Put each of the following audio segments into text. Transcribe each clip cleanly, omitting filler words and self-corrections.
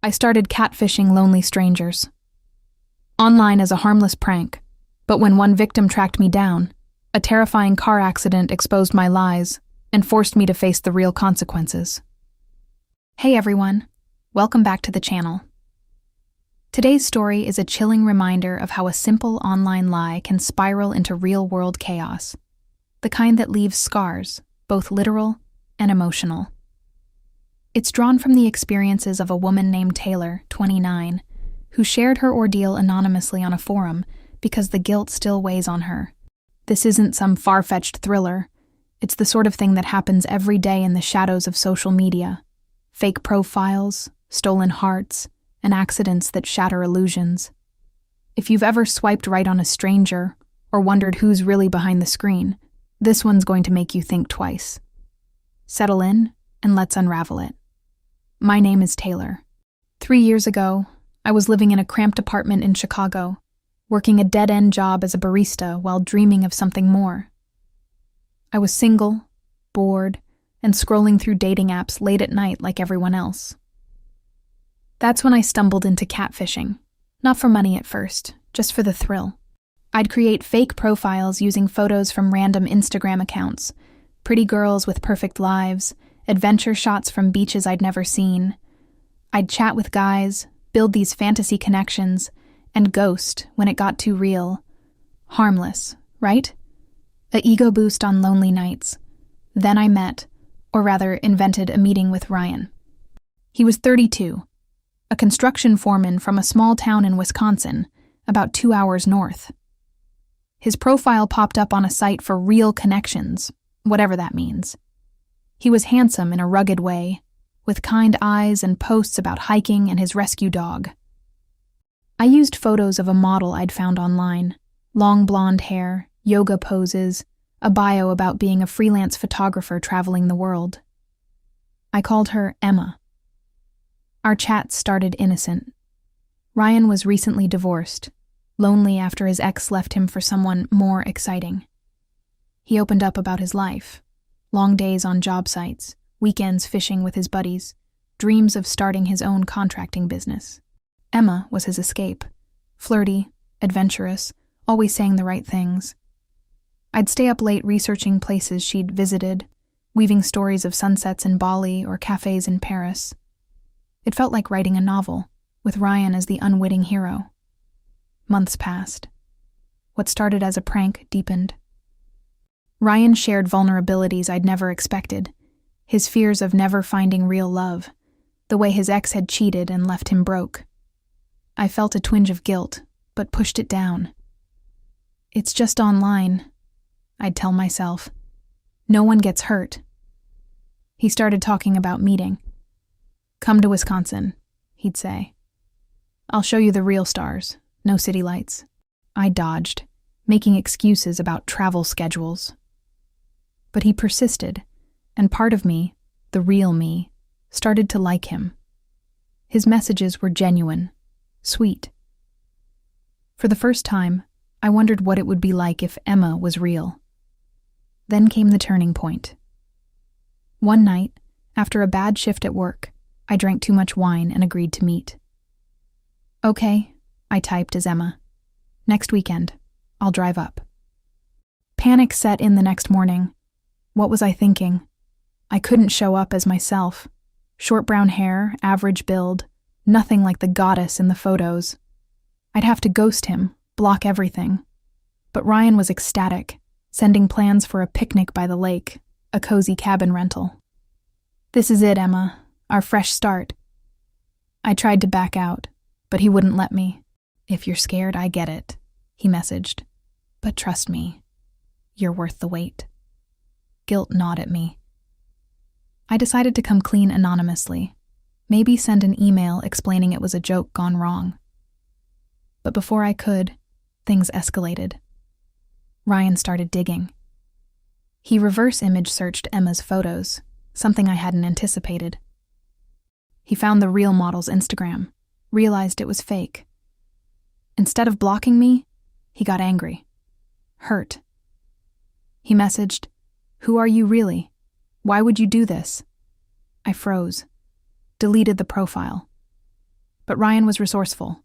I started catfishing lonely strangers. Online as a harmless prank, but when one victim tracked me down, a terrifying car accident exposed my lies and forced me to face the real consequences. Hey everyone, welcome back to the channel. Today's story is a chilling reminder of how a simple online lie can spiral into real-world chaos, the kind that leaves scars, both literal and emotional. It's drawn from the experiences of a woman named Taylor, 29, who shared her ordeal anonymously on a forum because the guilt still weighs on her. This isn't some far-fetched thriller. It's the sort of thing that happens every day in the shadows of social media. Fake profiles, stolen hearts, and accidents that shatter illusions. If you've ever swiped right on a stranger or wondered who's really behind the screen, this one's going to make you think twice. Settle in and let's unravel it. My name is Taylor. 3 years ago, I was living in a cramped apartment in Chicago, working a dead-end job as a barista while dreaming of something more. I was single, bored, and scrolling through dating apps late at night like everyone else. That's when I stumbled into catfishing. Not for money at first, just for the thrill. I'd create fake profiles using photos from random Instagram accounts, pretty girls with perfect lives, adventure shots from beaches I'd never seen. I'd chat with guys, build these fantasy connections, and ghost when it got too real. Harmless, right? A ego boost on lonely nights. Then I met, or rather invented a meeting with Ryan. He was 32, a construction foreman from a small town in Wisconsin, about 2 hours north. His profile popped up on a site for real connections, whatever that means. He was handsome in a rugged way, with kind eyes and posts about hiking and his rescue dog. I used photos of a model I'd found online, long blonde hair, yoga poses, a bio about being a freelance photographer traveling the world. I called her Emma. Our chat started innocent. Ryan was recently divorced, lonely after his ex left him for someone more exciting. He opened up about his life, long days on job sites, weekends fishing with his buddies, dreams of starting his own contracting business. Emma was his escape, flirty, adventurous, always saying the right things. I'd stay up late researching places she'd visited, weaving stories of sunsets in Bali or cafes in Paris. It felt like writing a novel, with Ryan as the unwitting hero. Months passed. What started as a prank deepened. Ryan shared vulnerabilities I'd never expected, his fears of never finding real love, the way his ex had cheated and left him broke. I felt a twinge of guilt, but pushed it down. It's just online, I'd tell myself. No one gets hurt. He started talking about meeting. Come to Wisconsin, he'd say. I'll show you the real stars, no city lights. I dodged, making excuses about travel schedules. But he persisted, and part of me, the real me, started to like him. His messages were genuine, sweet. For the first time, I wondered what it would be like if Emma was real. Then came the turning point. One night, after a bad shift at work, I drank too much wine and agreed to meet. Okay, I typed as Emma. Next weekend, I'll drive up. Panic set in the next morning. What was I thinking? I couldn't show up as myself. Short brown hair, average build, nothing like the goddess in the photos. I'd have to ghost him, block everything. But Ryan was ecstatic, sending plans for a picnic by the lake, a cozy cabin rental. This is it, Emma, our fresh start. I tried to back out, but he wouldn't let me. If you're scared, I get it, he messaged. But trust me, you're worth the wait. Guilt gnawed at me. I decided to come clean anonymously, maybe send an email explaining it was a joke gone wrong. But before I could, things escalated. Ryan started digging. He reverse image searched Emma's photos, something I hadn't anticipated. He found the real model's Instagram, realized it was fake. Instead of blocking me, he got angry, hurt. He messaged, "Who are you really? Why would you do this?" I froze, deleted the profile. But Ryan was resourceful.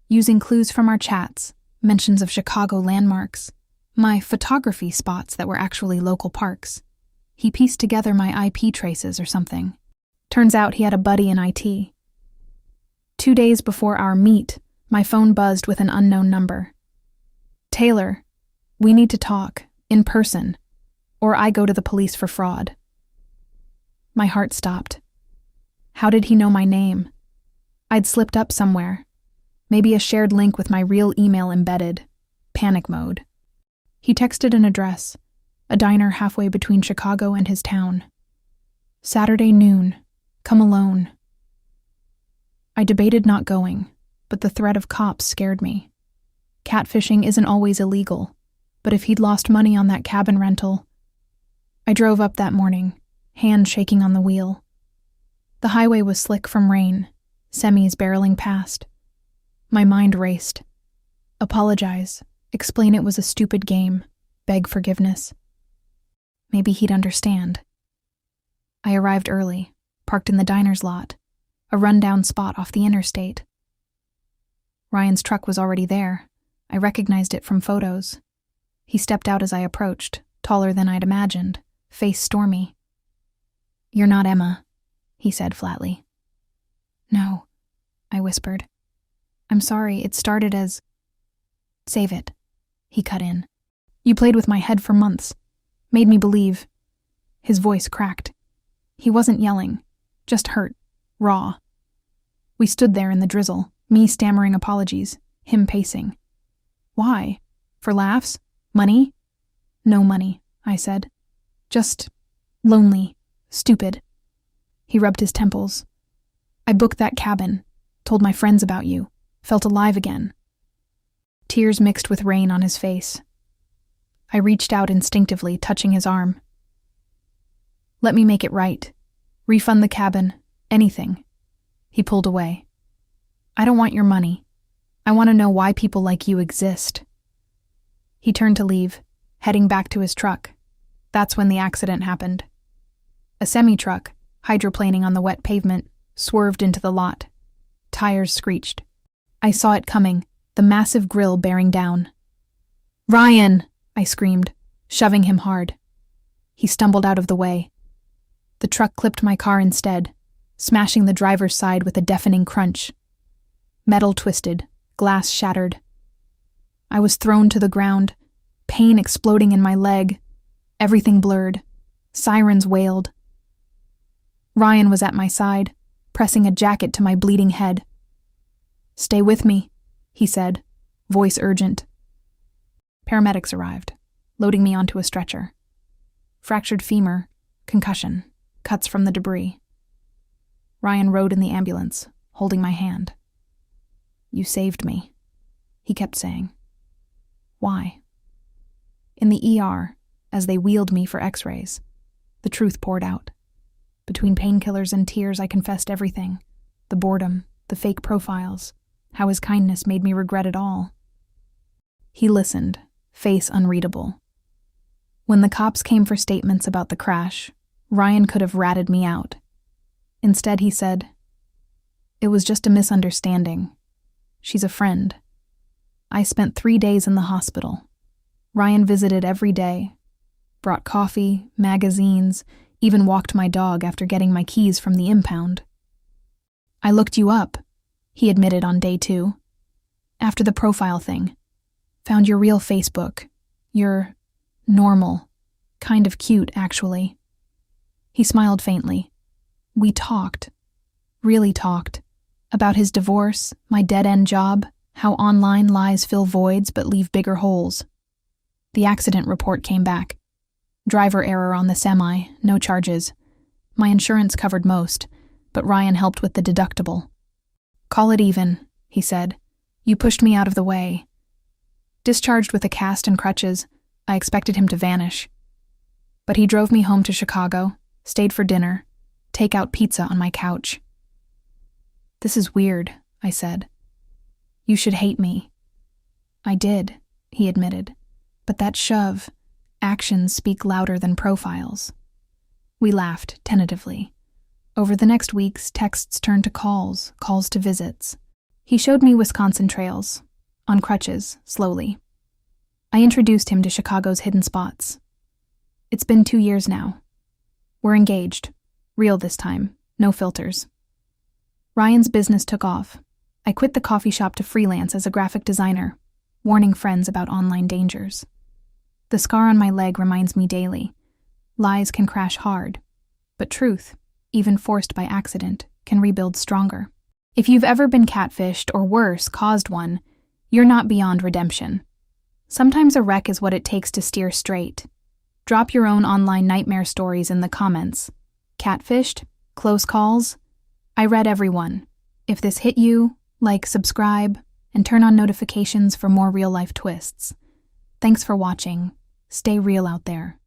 Using clues from our chats, mentions of Chicago landmarks, my photography spots that were actually local parks, he pieced together my IP traces or something. Turns out he had a buddy in IT. 2 days before our meet, my phone buzzed with an unknown number. "Taylor, we need to talk, in person, or I go to the police for fraud." My heart stopped. How did he know my name? I'd slipped up somewhere. Maybe a shared link with my real email embedded. Panic mode. He texted an address, a diner halfway between Chicago and his town. "Saturday noon. Come alone." I debated not going, but the threat of cops scared me. Catfishing isn't always illegal, but if he'd lost money on that cabin rental... I drove up that morning, hand shaking on the wheel. The highway was slick from rain, semis barreling past. My mind raced. Apologize, explain it was a stupid game, beg forgiveness. Maybe he'd understand. I arrived early, parked in the diner's lot, a rundown spot off the interstate. Ryan's truck was already there. I recognized it from photos. He stepped out as I approached, taller than I'd imagined, face stormy. "You're not Emma," he said flatly. "No," I whispered. "I'm sorry, it started as..." "Save it," he cut in. "You played with my head for months, made me believe..." His voice cracked. He wasn't yelling, just hurt, raw. We stood there in the drizzle, me stammering apologies, him pacing. "Why? For laughs? Money?" "No money," I said. "Just lonely, stupid." He rubbed his temples. "I booked that cabin, told my friends about you, felt alive again." Tears mixed with rain on his face. I reached out instinctively, touching his arm. "Let me make it right. Refund the cabin, anything." He pulled away. "I don't want your money. I want to know why people like you exist." He turned to leave, heading back to his truck. That's when the accident happened. A semi-truck, hydroplaning on the wet pavement, swerved into the lot. Tires screeched. I saw it coming, the massive grille bearing down. "Ryan!" I screamed, shoving him hard. He stumbled out of the way. The truck clipped my car instead, smashing the driver's side with a deafening crunch. Metal twisted, glass shattered. I was thrown to the ground, pain exploding in my leg, everything blurred. Sirens wailed. Ryan was at my side, pressing a jacket to my bleeding head. "Stay with me," he said, voice urgent. Paramedics arrived, loading me onto a stretcher. Fractured femur, concussion, cuts from the debris. Ryan rode in the ambulance, holding my hand. "You saved me," he kept saying. "Why?" In the ER, as they wheeled me for x-rays, the truth poured out. Between painkillers and tears, I confessed everything. The boredom, the fake profiles, how his kindness made me regret it all. He listened, face unreadable. When the cops came for statements about the crash, Ryan could have ratted me out. Instead, he said, "It was just a misunderstanding. She's a friend." I spent 3 days in the hospital. Ryan visited every day, brought coffee, magazines, even walked my dog after getting my keys from the impound. "I looked you up," he admitted on day 2. "After the profile thing. Found your real Facebook. You're normal. Kind of cute, actually." He smiled faintly. We talked. Really talked. About his divorce, my dead-end job, how online lies fill voids but leave bigger holes. The accident report came back. Driver error on the semi, no charges. My insurance covered most, but Ryan helped with the deductible. "Call it even," he said. "You pushed me out of the way." Discharged with a cast and crutches, I expected him to vanish. But he drove me home to Chicago, stayed for dinner, take-out pizza on my couch. "This is weird," I said. "You should hate me." "I did," he admitted. "But that shove, actions speak louder than profiles." We laughed, tentatively. Over the next weeks, texts turned to calls to visits. He showed me Wisconsin trails, on crutches, slowly. I introduced him to Chicago's hidden spots. It's been 2 years now. We're engaged. Real this time. No filters. Ryan's business took off. I quit the coffee shop to freelance as a graphic designer, warning friends about online dangers. The scar on my leg reminds me daily. Lies can crash hard, but truth, even forced by accident, can rebuild stronger. If you've ever been catfished or worse, caused one, you're not beyond redemption. Sometimes a wreck is what it takes to steer straight. Drop your own online nightmare stories in the comments. Catfished? Close calls? I read every one. If this hit you, like, subscribe, and turn on notifications for more real-life twists. Thanks for watching. Stay real out there.